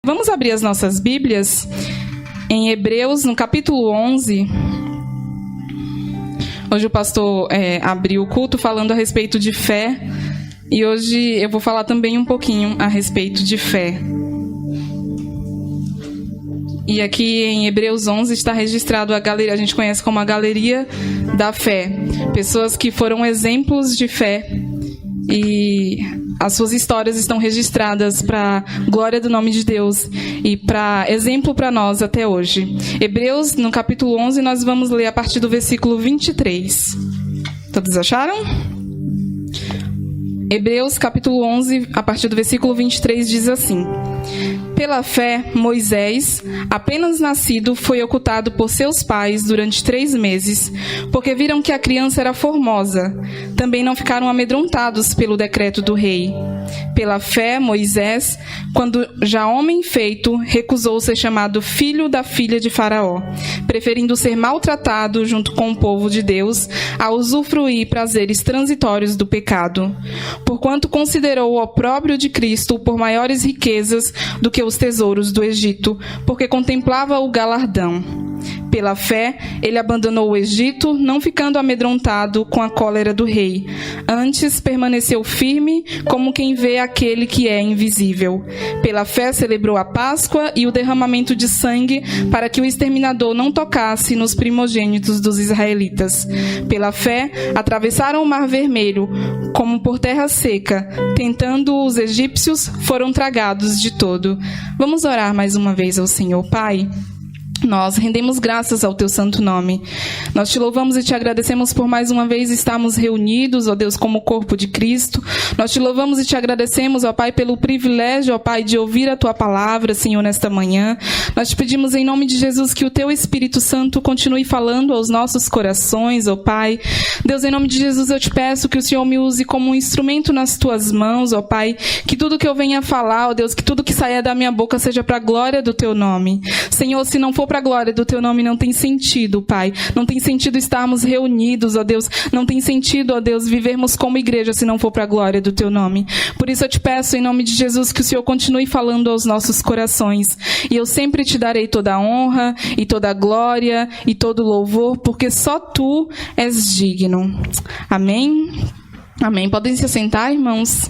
Vamos abrir as nossas Bíblias em Hebreus, no capítulo 11. Hoje o pastor abriu o culto falando a respeito de fé. E hoje eu vou falar também um pouquinho a respeito de fé. E aqui em Hebreus 11 está registrado a galeria, a gente conhece como a Galeria da Fé. Pessoas que foram exemplos de fé e as suas histórias estão registradas para glória do nome de Deus e para exemplo para nós até hoje. Hebreus, no capítulo 11, nós vamos ler a partir do versículo 23. Todos acharam? Hebreus, capítulo 11, a partir do versículo 23, diz assim: Pela fé, Moisés, apenas nascido, foi ocultado por seus pais durante 3 meses, porque viram que a criança era formosa. Também não ficaram amedrontados pelo decreto do rei. Pela fé, Moisés, quando já homem feito, recusou ser chamado filho da filha de Faraó, preferindo ser maltratado junto com o povo de Deus, a usufruir prazeres transitórios do pecado. Porquanto considerou o opróbrio de Cristo por maiores riquezas do que os tesouros do Egito, porque contemplava o galardão. Pela fé, ele abandonou o Egito, não ficando amedrontado com a cólera do rei. Antes, permaneceu firme, como quem vê aquele que é invisível. Pela fé, celebrou a Páscoa e o derramamento de sangue, para que o exterminador não tocasse nos primogênitos dos israelitas. Pela fé, atravessaram o Mar Vermelho, como por terra seca, tentando os egípcios, foram tragados de todo. Vamos orar mais uma vez ao Senhor. Pai, nós rendemos graças ao Teu santo nome. Nós Te louvamos e Te agradecemos por mais uma vez estarmos reunidos, ó Deus, como corpo de Cristo. Nós Te louvamos e Te agradecemos, ó Pai, pelo privilégio, ó Pai, de ouvir a Tua palavra, Senhor, nesta manhã. Nós Te pedimos em nome de Jesus que o Teu Espírito Santo continue falando aos nossos corações, ó Pai. Deus, em nome de Jesus, eu Te peço que o Senhor me use como um instrumento nas Tuas mãos, ó Pai. Que tudo que eu venha falar, ó Deus, que tudo que saia da minha boca seja para a glória do Teu nome. Senhor, se não for para a glória do Teu nome, não tem sentido, Pai. Não tem sentido estarmos reunidos, ó Deus. Não tem sentido, ó Deus, vivermos como igreja se não for para a glória do Teu nome. Por isso eu Te peço, em nome de Jesus, que o Senhor continue falando aos nossos corações. E eu sempre Te darei toda a honra e toda a glória e todo o louvor, porque só Tu és digno. Amém? Amém. Podem se assentar, irmãos?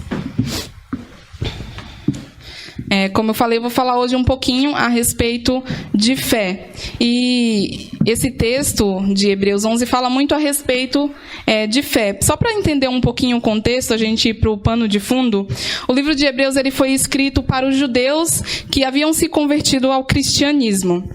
Como eu falei, eu vou falar hoje um pouquinho a respeito de fé. E esse texto de Hebreus 11 fala muito a respeito de fé. Só para entender um pouquinho o contexto, a gente ir para o pano de fundo, o livro de Hebreus ele foi escrito para os judeus que haviam se convertido ao cristianismo.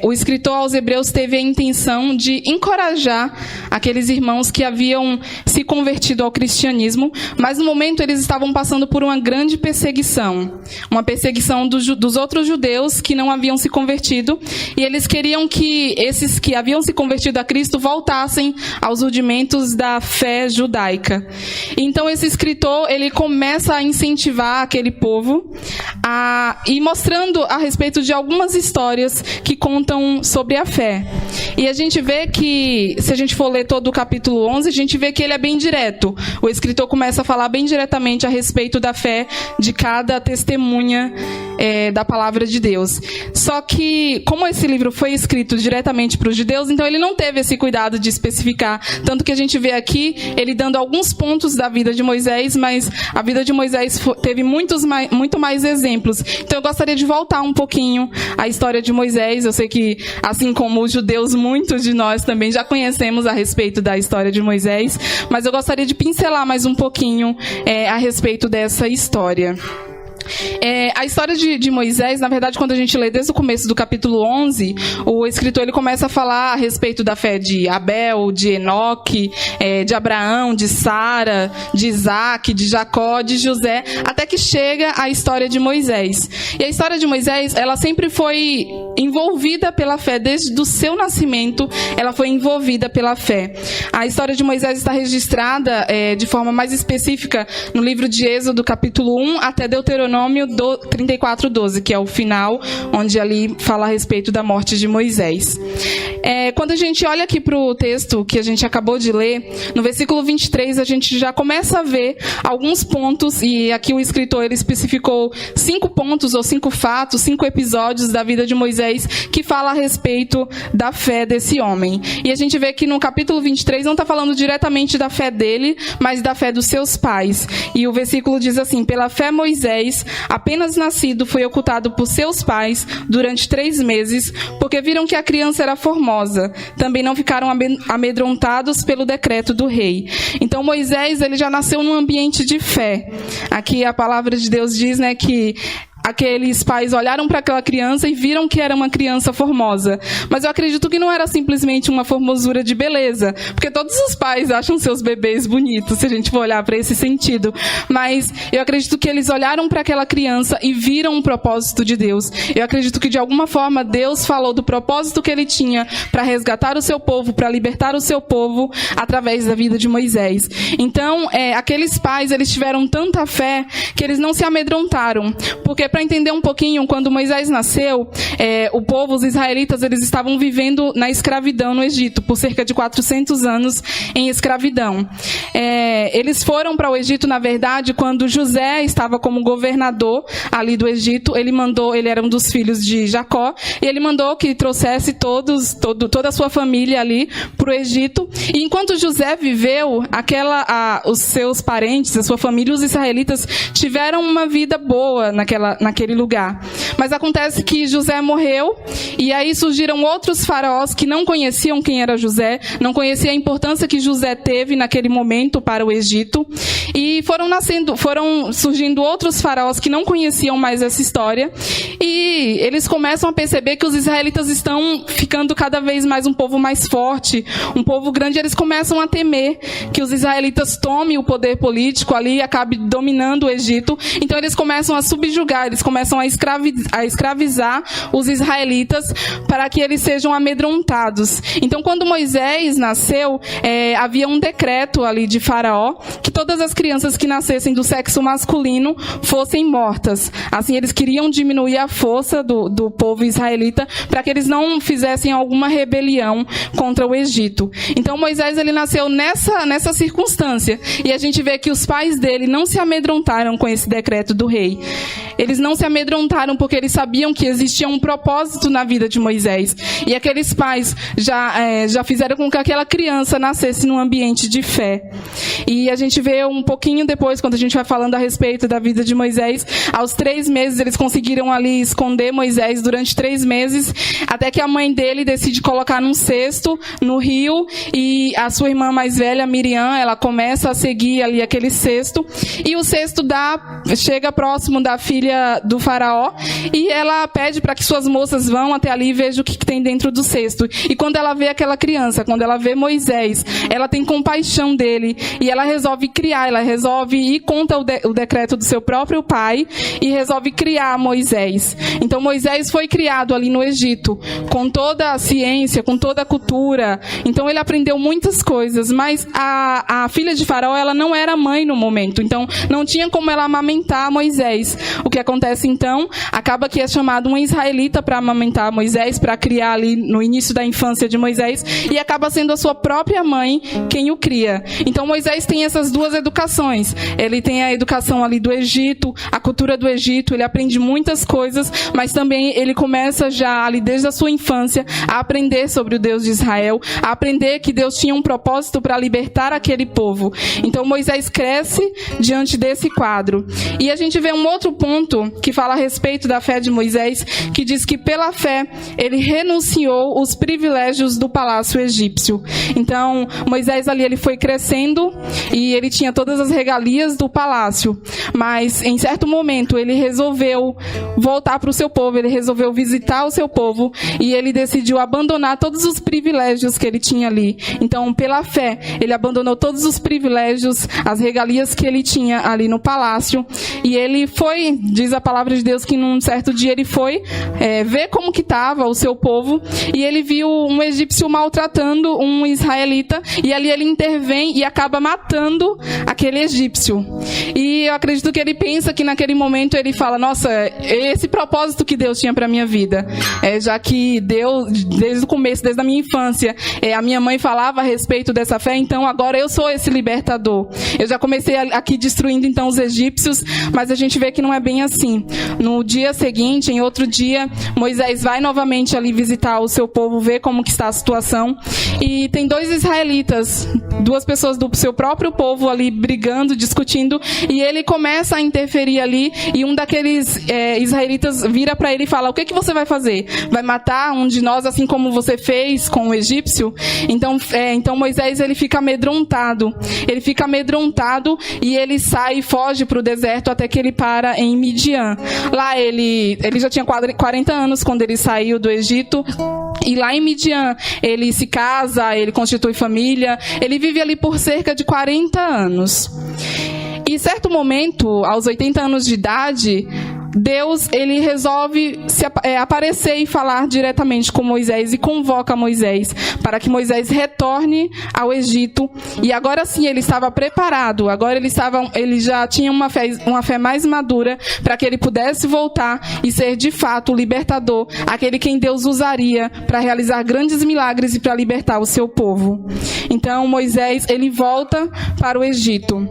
O escritor aos Hebreus teve a intenção de encorajar aqueles irmãos que haviam se convertido ao cristianismo, mas no momento eles estavam passando por uma grande perseguição. Uma perseguição dos outros judeus que não haviam se convertido, e eles queriam que esses que haviam se convertido a Cristo voltassem aos rudimentos da fé judaica. Então esse escritor, ele começa a incentivar aquele povo e mostrando a respeito de algumas histórias que contam sobre a fé. E a gente vê que, se a gente for ler todo o capítulo 11, a gente vê que ele é bem direto. O escritor começa a falar bem diretamente a respeito da fé de cada testemunha da palavra de Deus. Só que, como esse livro foi escrito diretamente para os judeus, então ele não teve esse cuidado de especificar. Tanto que a gente vê aqui, ele dando alguns pontos da vida de Moisés, mas a vida de Moisés teve muito mais exemplos. Então eu gostaria de voltar um pouquinho à história de Moisés. Eu sei que, assim como os judeus, muitos de nós também já conhecemos a respeito da história de Moisés, mas eu gostaria de pincelar mais um pouquinho a respeito dessa história. A história de Moisés, na verdade, quando a gente lê desde o começo do capítulo 11, o escritor ele começa a falar a respeito da fé de Abel, de Enoque, de Abraão, de Sara, de Isaac, de Jacó, de José, até que chega a história de Moisés. E a história de Moisés, ela sempre foi envolvida pela fé, desde o seu nascimento, ela foi envolvida pela fé. A história de Moisés está registrada de forma mais específica no livro de Êxodo, capítulo 1, até Deuteronômio, Deuteronômio 34:12, que é o final, onde ali fala a respeito da morte de Moisés. Quando a gente olha aqui para o texto que a gente acabou de ler, no versículo 23, a gente já começa a ver alguns pontos, e aqui o escritor ele especificou 5 pontos ou 5 fatos, 5 episódios da vida de Moisés que fala a respeito da fé desse homem. E a gente vê que no capítulo 23 não está falando diretamente da fé dele, mas da fé dos seus pais. E o versículo diz assim: pela fé Moisés, apenas nascido, foi ocultado por seus pais durante 3 meses, porque viram que a criança era formosa. Também não ficaram amedrontados pelo decreto do rei. Então Moisés, ele já nasceu num ambiente de fé. Aqui a palavra de Deus diz, né, que aqueles pais olharam para aquela criança e viram que era uma criança formosa. Mas eu acredito que não era simplesmente uma formosura de beleza, porque todos os pais acham seus bebês bonitos, se a gente for olhar para esse sentido. Mas eu acredito que eles olharam para aquela criança e viram um propósito de Deus. Eu acredito que de alguma forma Deus falou do propósito que ele tinha para resgatar o seu povo, para libertar o seu povo através da vida de Moisés. Então, aqueles pais, eles tiveram tanta fé que eles não se amedrontaram, porque para entender um pouquinho, quando Moisés nasceu, o povo, os israelitas, eles estavam vivendo na escravidão no Egito, por cerca de 400 anos em escravidão. Eles foram para o Egito, na verdade, quando José estava como governador ali do Egito. Ele era um dos filhos de Jacó, e ele mandou que trouxesse toda a sua família ali para o Egito. E enquanto José viveu, os seus parentes, a sua família, os israelitas, tiveram uma vida boa naquele lugar. Mas acontece que José morreu, e aí surgiram outros faraós que não conheciam quem era José, não conheciam a importância que José teve naquele momento para o Egito, e foram surgindo outros faraós que não conheciam mais essa história, e eles começam a perceber que os israelitas estão ficando cada vez mais um povo mais forte, um povo grande. Eles começam a temer que os israelitas tomem o poder político ali e acabem dominando o Egito. Então eles começam a subjugar, eles começam a escravizar os israelitas para que eles sejam amedrontados. Então, quando Moisés nasceu, havia um decreto ali de Faraó que todas as crianças que nascessem do sexo masculino fossem mortas. Assim, eles queriam diminuir a força do povo israelita para que eles não fizessem alguma rebelião contra o Egito. Então, Moisés, ele nasceu nessa circunstância, e a gente vê que os pais dele não se amedrontaram com esse decreto do rei. Eles não se amedrontaram porque eles sabiam que existia um propósito na vida de Moisés. E aqueles pais já fizeram com que aquela criança nascesse num ambiente de fé. E a gente vê um pouquinho depois, quando a gente vai falando a respeito da vida de Moisés, aos 3 meses eles conseguiram ali esconder Moisés durante 3 meses, até que a mãe dele decide colocar num cesto no rio, e a sua irmã mais velha, Miriam, ela começa a seguir ali aquele cesto, e o cesto chega próximo da filha do faraó, e ela pede para que suas moças vão até ali e vejam o que tem dentro do cesto. E quando ela vê aquela criança, quando ela vê Moisés, ela tem compaixão dele, e ela resolve ir contra o decreto do seu próprio pai, e resolve criar Moisés. Então Moisés foi criado ali no Egito, com toda a ciência, com toda a cultura. Então ele aprendeu muitas coisas, mas a filha de Faraó, ela não era mãe no momento, então não tinha como ela amamentar Moisés. O que acontece então? Acaba que é chamado um israelita para amamentar Moisés, para criar ali no início da infância de Moisés, e acaba sendo a sua própria mãe quem o cria. Então Moisés tem essas 2 educações. Ele tem a educação ali do Egito, a cultura do Egito, ele aprende muitas coisas, mas também ele começa já ali desde a sua infância a aprender sobre o Deus de Israel, a aprender que Deus tinha um propósito para libertar aquele povo. Então Moisés cresce diante desse quadro. E a gente vê um outro ponto que fala a respeito da fé de Moisés, que diz que pela fé ele renunciou os privilégios do palácio egípcio. Então Moisés ali, ele foi crescendo e ele tinha todas as regalias do palácio, mas em certo momento ele resolveu voltar para o seu povo, ele resolveu visitar o seu povo, e ele decidiu abandonar todos os privilégios que ele tinha ali. Então, pela fé, ele abandonou todos os privilégios, as regalias que ele tinha ali no palácio, e ele foi, diz a palavra de Deus, que num certo certo dia ele foi ver como que estava o seu povo, e ele viu um egípcio maltratando um israelita, e ali ele intervém e acaba matando aquele egípcio. E eu acredito que ele pensa que naquele momento ele fala, nossa, esse propósito que Deus tinha para minha vida, já que Deus, desde o começo, desde a minha infância, a minha mãe falava a respeito dessa fé, então agora eu sou esse libertador. Eu já comecei aqui destruindo então os egípcios, mas a gente vê que não é bem assim. No dia seguinte, em outro dia, Moisés vai novamente ali visitar o seu povo, ver como que está a situação, e tem dois israelitas, duas pessoas do seu próprio povo ali brigando, discutindo, e ele começa a interferir ali, e um daqueles israelitas vira para ele e fala, o que você vai fazer? Vai matar um de nós assim como você fez com o egípcio? Então Moisés ele fica amedrontado e ele sai e foge para o deserto até que ele para em Midian. Lá ele já tinha 40 anos quando ele saiu do Egito. E lá em Midian, ele se casa, ele constitui família, ele vive ali por cerca de 40 anos. E em certo momento, aos 80 anos de idade, Deus, ele resolve aparecer e falar diretamente com Moisés e convoca Moisés para que Moisés retorne ao Egito. E agora sim ele estava preparado, agora ele já tinha uma fé mais madura para que ele pudesse voltar e ser de fato o libertador, aquele quem Deus usaria para realizar grandes milagres e para libertar o seu povo. Então Moisés, ele volta para o Egito.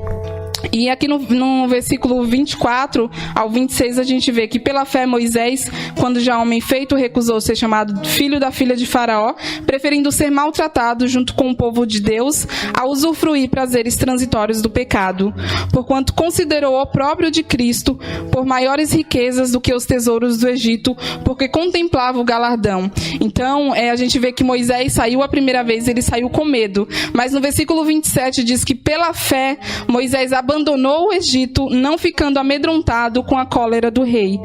E aqui no versículo 24 ao 26 a gente vê que pela fé Moisés, quando já homem feito, recusou ser chamado filho da filha de Faraó, preferindo ser maltratado junto com o povo de Deus, a usufruir prazeres transitórios do pecado, porquanto considerou opróbrio de Cristo por maiores riquezas do que os tesouros do Egito, porque contemplava o galardão. Então a gente vê que Moisés saiu a primeira vez, ele saiu com medo, mas no versículo 27 diz que pela fé Moisés abandonou o Egito, não ficando amedrontado com a cólera do rei.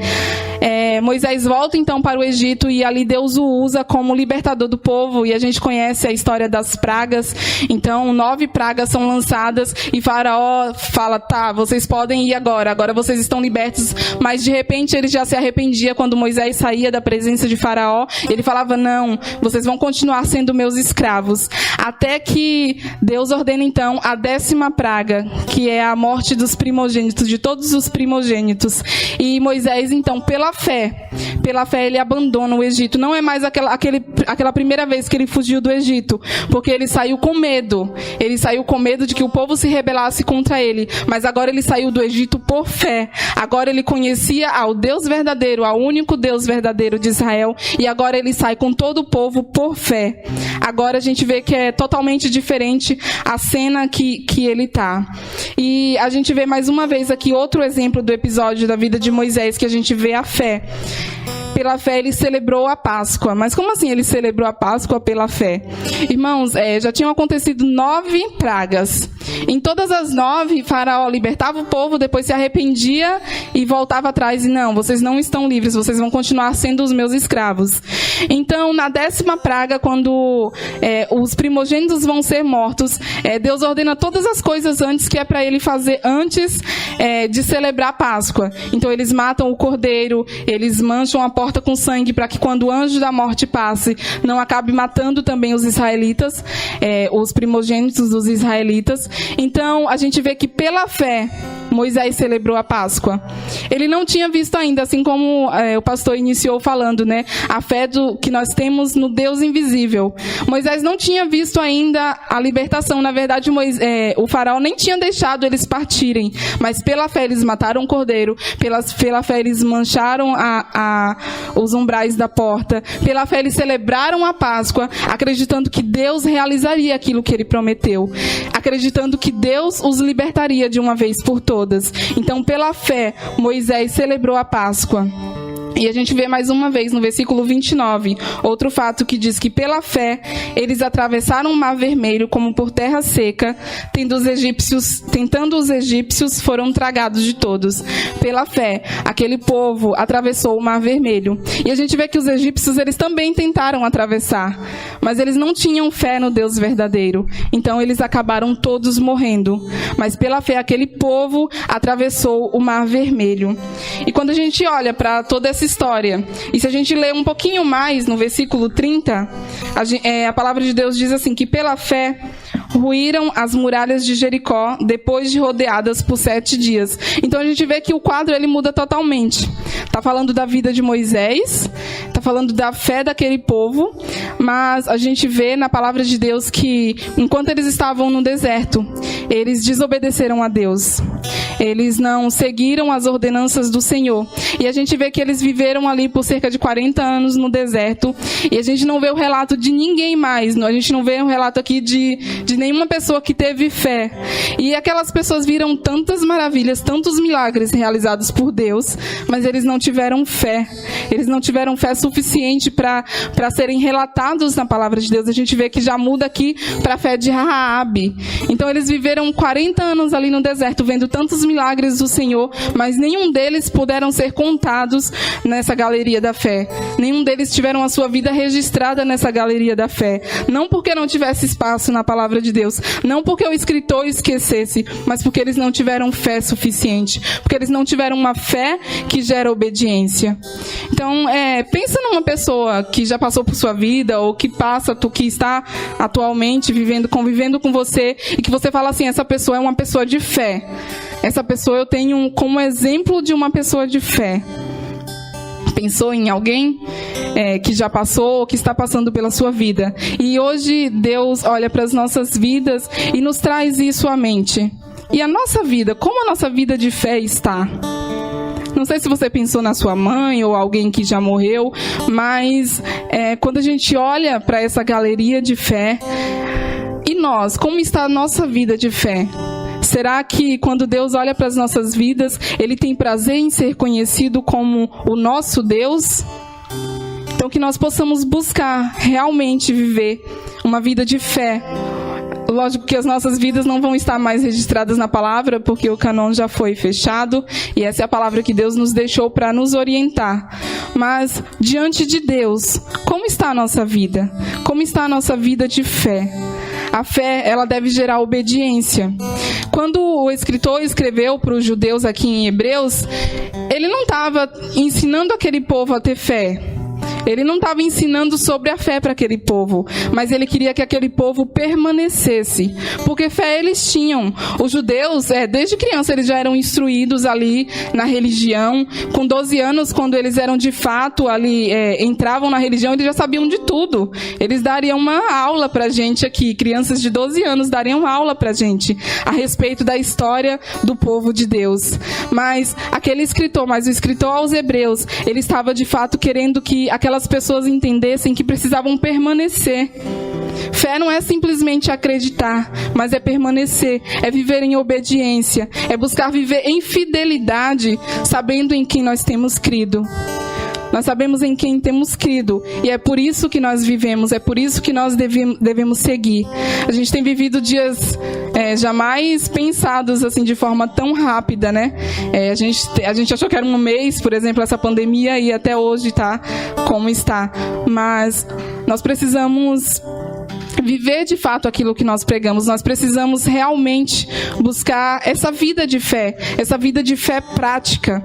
Moisés volta então para o Egito e ali Deus o usa como libertador do povo, e a gente conhece a história das pragas. Então 9 pragas são lançadas e Faraó fala, tá, vocês podem ir agora vocês estão libertos, mas de repente ele já se arrependia quando Moisés saía da presença de Faraó, ele falava, não, vocês vão continuar sendo meus escravos, até que Deus ordena então a 10ª praga, que é a morte dos primogênitos, de todos os primogênitos. E Moisés então, pela fé ele abandona o Egito. Não é mais aquela primeira vez que ele fugiu do Egito, porque ele saiu com medo. Ele saiu com medo de que o povo se rebelasse contra ele, mas agora ele saiu do Egito por fé. Agora ele conhecia ao Deus verdadeiro, ao único Deus verdadeiro de Israel, e agora ele sai com todo o povo por fé. Agora a gente vê que é totalmente diferente a cena que ele tá. E a gente vê mais uma vez aqui outro exemplo do episódio da vida de Moisés, que a gente vê a fé. Pela fé ele celebrou a Páscoa. Mas como assim ele celebrou a Páscoa pela fé? Irmãos, já tinham acontecido 9 pragas. Em todas as 9, Faraó libertava o povo, depois se arrependia e voltava atrás. E não, vocês não estão livres, vocês vão continuar sendo os meus escravos. Então, na 10ª praga, quando os primogênitos vão ser mortos, Deus ordena todas as coisas antes que é para ele fazer antes de celebrar a Páscoa. Então, eles matam o cordeiro, eles mancham a porta com sangue para que quando o anjo da morte passe, não acabe matando também os israelitas, os primogênitos dos israelitas. Então, a gente vê que pela fé, Moisés celebrou a Páscoa. Ele não tinha visto ainda, assim como o pastor iniciou falando, né? A fé que nós temos no Deus invisível. Moisés não tinha visto ainda a libertação. Na verdade, o faraó nem tinha deixado eles partirem. Mas pela fé eles mataram o cordeiro. Pela fé eles mancharam os umbrais da porta. Pela fé eles celebraram a Páscoa, acreditando que Deus realizaria aquilo que ele prometeu. Acreditando que Deus os libertaria de uma vez por todas. Então, pela fé, Moisés celebrou a Páscoa. E a gente vê mais uma vez no versículo 29, outro fato que diz que pela fé eles atravessaram o Mar Vermelho como por terra seca, tentando os egípcios foram tragados de todos. Pela fé, aquele povo atravessou o Mar Vermelho. E a gente vê que os egípcios eles também tentaram atravessar, mas eles não tinham fé no Deus verdadeiro. Então eles acabaram todos morrendo. Mas pela fé aquele povo atravessou o Mar Vermelho. E quando a gente olha para toda essa história. E se a gente ler um pouquinho mais no versículo 30, a palavra de Deus diz assim, que pela fé ruíram as muralhas de Jericó depois de rodeadas por 7 dias. Então a gente vê que o quadro ele muda totalmente. Está falando da vida de Moisés, está falando da fé daquele povo, mas a gente vê na palavra de Deus que enquanto eles estavam no deserto, eles desobedeceram a Deus. Eles não seguiram as ordenanças do Senhor. E a gente vê que eles viveram ali por cerca de 40 anos no deserto. E a gente não vê o relato de ninguém mais. A gente não vê um relato aqui de nenhuma pessoa que teve fé. E aquelas pessoas viram tantas maravilhas, tantos milagres realizados por Deus, mas eles não tiveram fé. Eles não tiveram fé suficiente para serem relatados na palavra de Deus. A gente vê que já muda aqui para a fé de Raabe. Então eles viveram 40 anos ali no deserto, vendo tantos milagres do Senhor, mas nenhum deles puderam ser contados nessa galeria da fé. Nenhum deles tiveram a sua vida registrada nessa galeria da fé. Não porque não tivesse espaço na palavra de Deus, não porque o escritor esquecesse, mas porque eles não tiveram fé suficiente, porque eles não tiveram uma fé que gera obediência. Então, pensa numa pessoa que já passou por sua vida, ou que está atualmente convivendo com você, e que você fala assim, essa pessoa é uma pessoa de fé. Essa pessoa eu tenho como exemplo de uma pessoa de fé. Pensou em alguém que já passou ou que está passando pela sua vida? E hoje Deus olha para as nossas vidas e nos traz isso à mente. E a nossa vida, como a nossa vida de fé está? Não sei se você pensou na sua mãe ou alguém que já morreu, mas quando a gente olha para essa galeria de fé, e nós, como está a nossa vida de fé? Será que quando Deus olha para as nossas vidas, Ele tem prazer em ser conhecido como o nosso Deus? Então que nós possamos buscar realmente viver uma vida de fé. Lógico que as nossas vidas não vão estar mais registradas na palavra, porque o cânon já foi fechado, e essa é a palavra que Deus nos deixou para nos orientar. Mas, diante de Deus, como está a nossa vida? Como está a nossa vida de fé? A fé, ela deve gerar obediência. Quando o escritor escreveu para os judeus aqui em Hebreus, ele não estava ensinando aquele povo a ter fé. Ele não estava ensinando sobre a fé para aquele povo, mas ele queria que aquele povo permanecesse, porque fé eles tinham. Os judeus, desde criança, eles já eram instruídos ali na religião. Com 12 anos, quando eles eram de fato ali, entravam na religião, eles já sabiam de tudo. Eles dariam uma aula para a gente aqui, crianças de 12 anos dariam aula para a gente a respeito da história do povo de Deus. Mas o escritor aos Hebreus, ele estava de fato querendo que aquelas pessoas entendessem que precisavam permanecer. Fé não é simplesmente acreditar, mas é permanecer, é viver em obediência, é buscar viver em fidelidade, sabendo em quem nós temos crido. Nós sabemos em quem temos crido, e é por isso que nós vivemos, é por isso que nós devemos seguir. A gente tem vivido dias jamais pensados assim de forma tão rápida, né? A gente achou que era um mês, por exemplo, essa pandemia, e até hoje está como está. Mas nós precisamos viver de fato aquilo que nós pregamos. Nós precisamos realmente buscar essa vida de fé prática.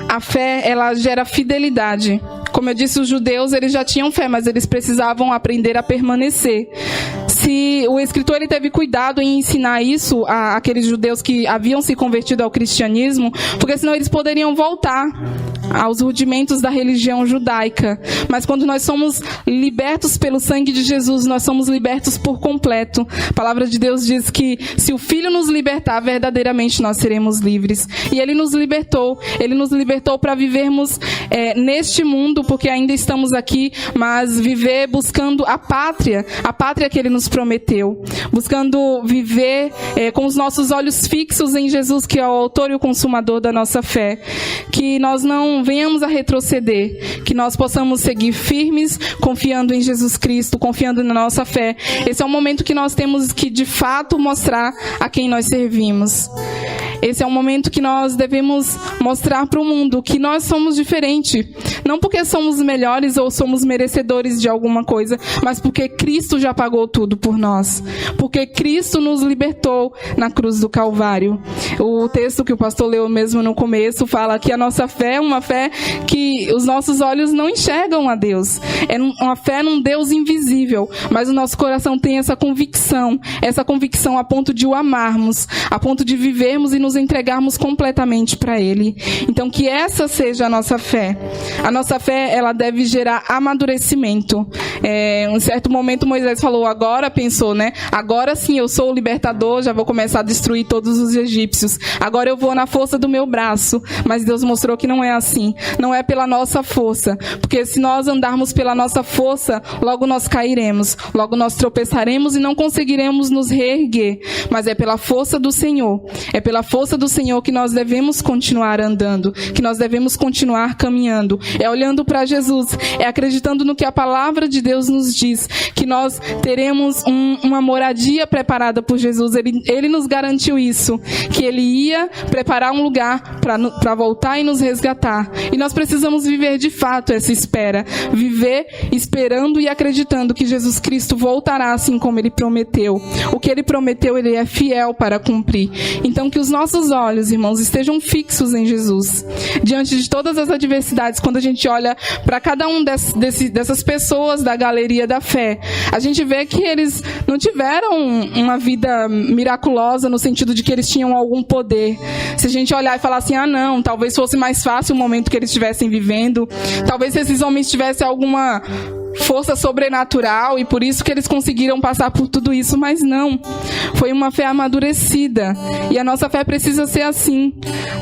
A fé, ela gera fidelidade. Como eu disse, os judeus, eles já tinham fé, mas eles precisavam aprender a permanecer. Se o escritor ele teve cuidado em ensinar isso àqueles judeus que haviam se convertido ao cristianismo, porque senão eles poderiam voltar aos rudimentos da religião judaica. Mas quando nós somos libertos pelo sangue de Jesus, nós somos libertos por completo. A palavra de Deus diz que se o Filho nos libertar, verdadeiramente nós seremos livres. E Ele nos libertou para vivermos neste mundo, porque ainda estamos aqui, mas viver buscando a pátria que Ele nos prometeu. Buscando viver com os nossos olhos fixos em Jesus, que é o autor e o consumador da nossa fé. Que nós não venhamos a retroceder, que nós possamos seguir firmes, confiando em Jesus Cristo, confiando na nossa fé. Esse é o momento que nós temos que, de fato, mostrar a quem nós servimos. Esse é um momento que nós devemos mostrar para o mundo que nós somos diferentes. Não porque somos melhores ou somos merecedores de alguma coisa, mas porque Cristo já pagou tudo por nós. Porque Cristo nos libertou na cruz do Calvário. O texto que o pastor leu mesmo no começo fala que a nossa fé é uma fé que os nossos olhos não enxergam a Deus. É uma fé num Deus invisível, mas o nosso coração tem essa convicção a ponto de o amarmos, a ponto de vivermos e nos entregarmos completamente para Ele. Então, que essa seja a nossa fé. A nossa fé, ela deve gerar amadurecimento. Um certo momento Moisés falou, pensou, né? Agora sim eu sou o libertador, já vou começar a destruir todos os egípcios. Agora eu vou na força do meu braço. Mas Deus mostrou que não é assim. Não é pela nossa força. Porque se nós andarmos pela nossa força, logo nós cairemos. Logo nós tropeçaremos e não conseguiremos nos reerguer. Mas é pela força do Senhor. É pela força do Senhor que nós devemos continuar andando. Que nós devemos continuar caminhando. É olhando para Jesus. É acreditando no que a palavra de Deus nos diz. Que nós teremos uma moradia preparada por Jesus. Ele nos garantiu isso. Que Ele ia preparar um lugar para voltar e nos resgatar. E nós precisamos viver de fato essa espera. Viver esperando e acreditando que Jesus Cristo voltará assim como Ele prometeu. O que Ele prometeu, Ele é fiel para cumprir. Então que os nossos olhos, irmãos, estejam fixos em Jesus. Diante de todas as adversidades, quando a gente olha para cada um dessas pessoas da galeria da fé, a gente vê que eles não tiveram uma vida miraculosa no sentido de que eles tinham algum poder. Se a gente olhar e falar assim, não, talvez fosse mais fácil o momento que eles estivessem vivendo, talvez esses homens tivessem alguma força sobrenatural e por isso que eles conseguiram passar por tudo isso, mas não. Foi uma fé amadurecida. E a nossa fé precisa ser assim.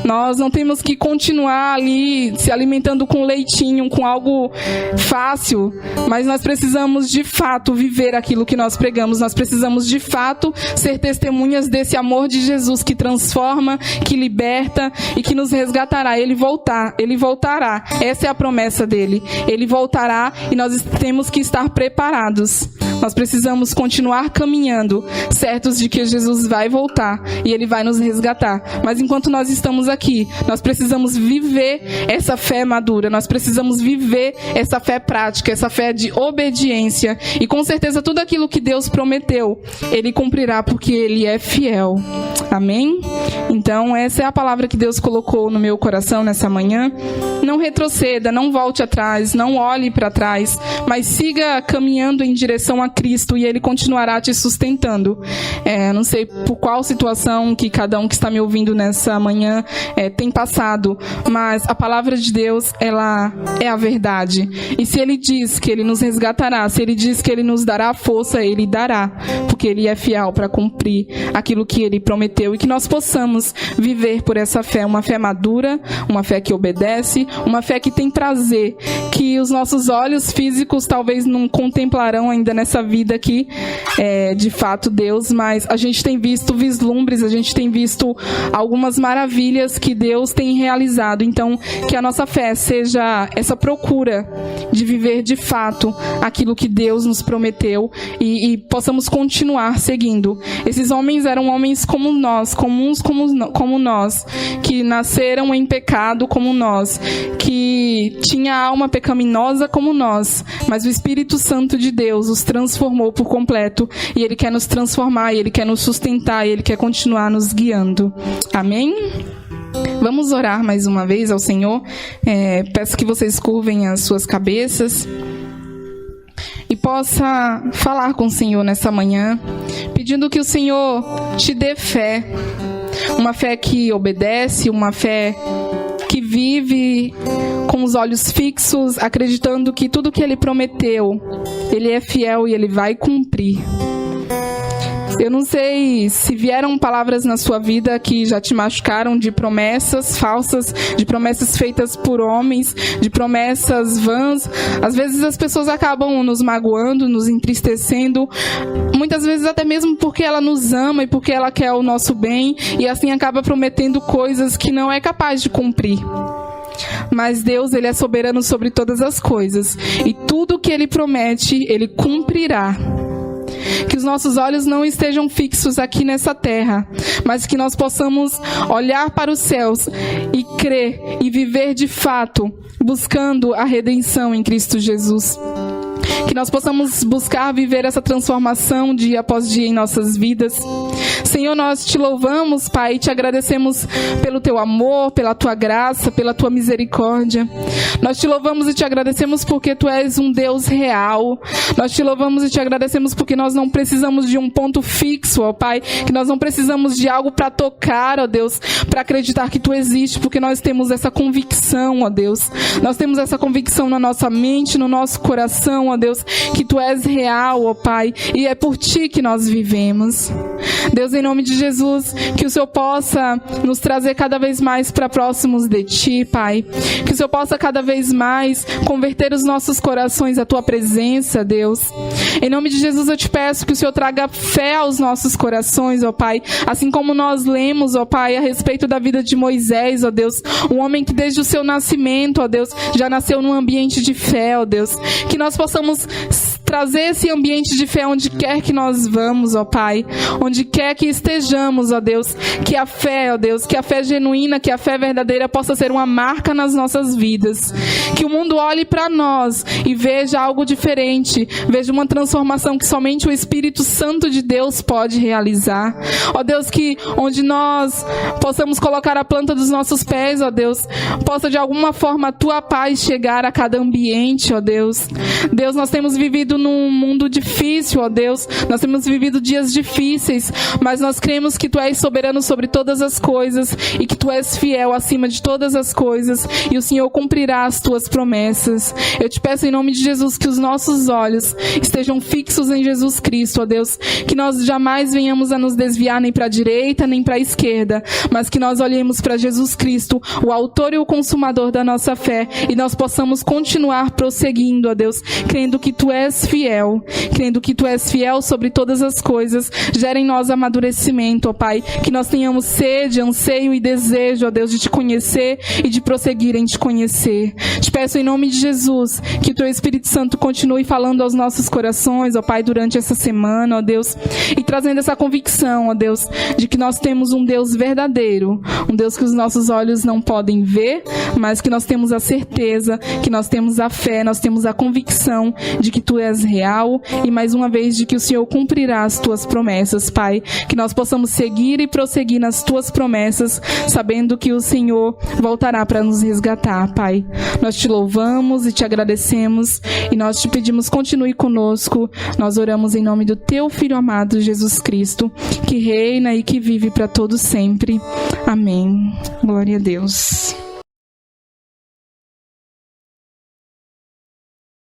Nós não temos que continuar ali se alimentando com leitinho, com algo fácil, mas nós precisamos de fato viver aquilo que nós pregamos. Nós precisamos de fato ser testemunhas desse amor de Jesus que transforma, que liberta e que nos resgatará. Ele voltará. Essa é a promessa dele. Ele voltará e nós temos que estar preparados. Nós precisamos continuar caminhando, certos de que Jesus vai voltar e Ele vai nos resgatar. Mas enquanto nós estamos aqui, nós precisamos viver essa fé madura, nós precisamos viver essa fé prática, essa fé de obediência. E com certeza tudo aquilo que Deus prometeu, Ele cumprirá porque Ele é fiel. Amém? Então essa é a palavra que Deus colocou no meu coração nessa manhã. Não retroceda, não volte atrás, não olhe para trás, mas siga caminhando em direção a Cristo e Ele continuará te sustentando. Não sei por qual situação que cada um que está me ouvindo nessa manhã tem passado, mas a palavra de Deus, ela é a verdade. E se Ele diz que Ele nos resgatará, se Ele diz que Ele nos dará força, Ele dará, porque Ele é fiel para cumprir aquilo que Ele prometeu e que nós possamos viver por essa fé, uma fé madura, uma fé que obedece, uma fé que tem prazer, que os nossos olhos físicos talvez não contemplarão ainda nessa vida aqui, de fato Deus, mas a gente tem visto vislumbres, a gente tem visto algumas maravilhas que Deus tem realizado. Então que a nossa fé seja essa procura de viver de fato aquilo que Deus nos prometeu e possamos continuar seguindo. Esses homens eram homens como nós, comuns como nós, que nasceram em pecado como nós, que tinha alma pecaminosa como nós, mas o Espírito Santo de Deus os transformou por completo e Ele quer nos transformar, e Ele quer nos sustentar, e Ele quer continuar nos guiando. Amém? Vamos orar mais uma vez ao Senhor. Peço que vocês curvem as suas cabeças e possa falar com o Senhor nessa manhã, pedindo que o Senhor te dê fé, uma fé que obedece, uma fé que vive com os olhos fixos, acreditando que tudo que Ele prometeu, Ele é fiel e Ele vai cumprir. Eu não sei se vieram palavras na sua vida que já te machucaram, de promessas falsas, de promessas feitas por homens, de promessas vãs. Às vezes as pessoas acabam nos magoando, nos entristecendo, muitas vezes até mesmo porque ela nos ama e porque ela quer o nosso bem, e assim acaba prometendo coisas que não é capaz de cumprir. Mas Deus, Ele é soberano sobre todas as coisas, e tudo que Ele promete, Ele cumprirá. Que os nossos olhos não estejam fixos aqui nessa terra, mas que nós possamos olhar para os céus e crer e viver de fato, buscando a redenção em Cristo Jesus. Que nós possamos buscar viver essa transformação dia após dia em nossas vidas. Senhor, nós te louvamos, Pai, e te agradecemos pelo teu amor, pela tua graça, pela tua misericórdia. Nós te louvamos e te agradecemos porque tu és um Deus real. Nós te louvamos e te agradecemos porque nós não precisamos de um ponto fixo, ó Pai, que nós não precisamos de algo para tocar, ó Deus, para acreditar que tu existe, porque nós temos essa convicção, ó Deus. Nós temos essa convicção na nossa mente, no nosso coração, ó Deus, que tu és real, ó Pai, e é por ti que nós vivemos. Deus, em nome de Jesus, que o Senhor possa nos trazer cada vez mais para próximos de ti, Pai. Que o Senhor possa cada vez mais converter os nossos corações à tua presença, Deus. Em nome de Jesus, eu te peço que o Senhor traga fé aos nossos corações, ó Pai, assim como nós lemos, ó Pai, a respeito da vida de Moisés, ó Deus, um homem que desde o seu nascimento, ó Deus, já nasceu num ambiente de fé, ó Deus. Que nós possamos trazer esse ambiente de fé onde quer que nós vamos, ó Pai, onde quer que estejamos, ó Deus, que a fé, ó Deus, que a fé genuína, que a fé verdadeira possa ser uma marca nas nossas vidas, que o mundo olhe para nós e veja algo diferente, veja uma transformação que somente o Espírito Santo de Deus pode realizar, ó Deus, que onde nós possamos colocar a planta dos nossos pés, ó Deus, possa de alguma forma a tua paz chegar a cada ambiente, ó Deus. Deus, nós temos vivido num mundo difícil, ó Deus, nós temos vivido dias difíceis, mas nós cremos que tu és soberano sobre todas as coisas e que tu és fiel acima de todas as coisas e o Senhor cumprirá as tuas promessas. Eu te peço em nome de Jesus que os nossos olhos estejam fixos em Jesus Cristo, ó Deus, que nós jamais venhamos a nos desviar nem para a direita nem para a esquerda, mas que nós olhemos para Jesus Cristo, o autor e o consumador da nossa fé, e nós possamos continuar prosseguindo, ó Deus, crendo que tu és fiel, crendo que tu és fiel sobre todas as coisas. Gera em nós amadurecimento, ó Pai, que nós tenhamos sede, anseio e desejo, ó Deus, de te conhecer e de prosseguir em te conhecer. Te peço em nome de Jesus que o teu Espírito Santo continue falando aos nossos corações, ó Pai, durante essa semana, ó Deus, e trazendo essa convicção, ó Deus, de que nós temos um Deus verdadeiro, um Deus que os nossos olhos não podem ver, mas que nós temos a certeza, que nós temos a fé, nós temos a convicção de que tu és real e mais uma vez de que o Senhor cumprirá as tuas promessas, Pai, que nós possamos seguir e prosseguir nas tuas promessas, sabendo que o Senhor voltará para nos resgatar, Pai. Nós te louvamos e te agradecemos e nós te pedimos, continue conosco. Nós oramos em nome do teu Filho amado, Jesus Cristo, que reina e que vive para todo sempre. Amém. Glória a Deus.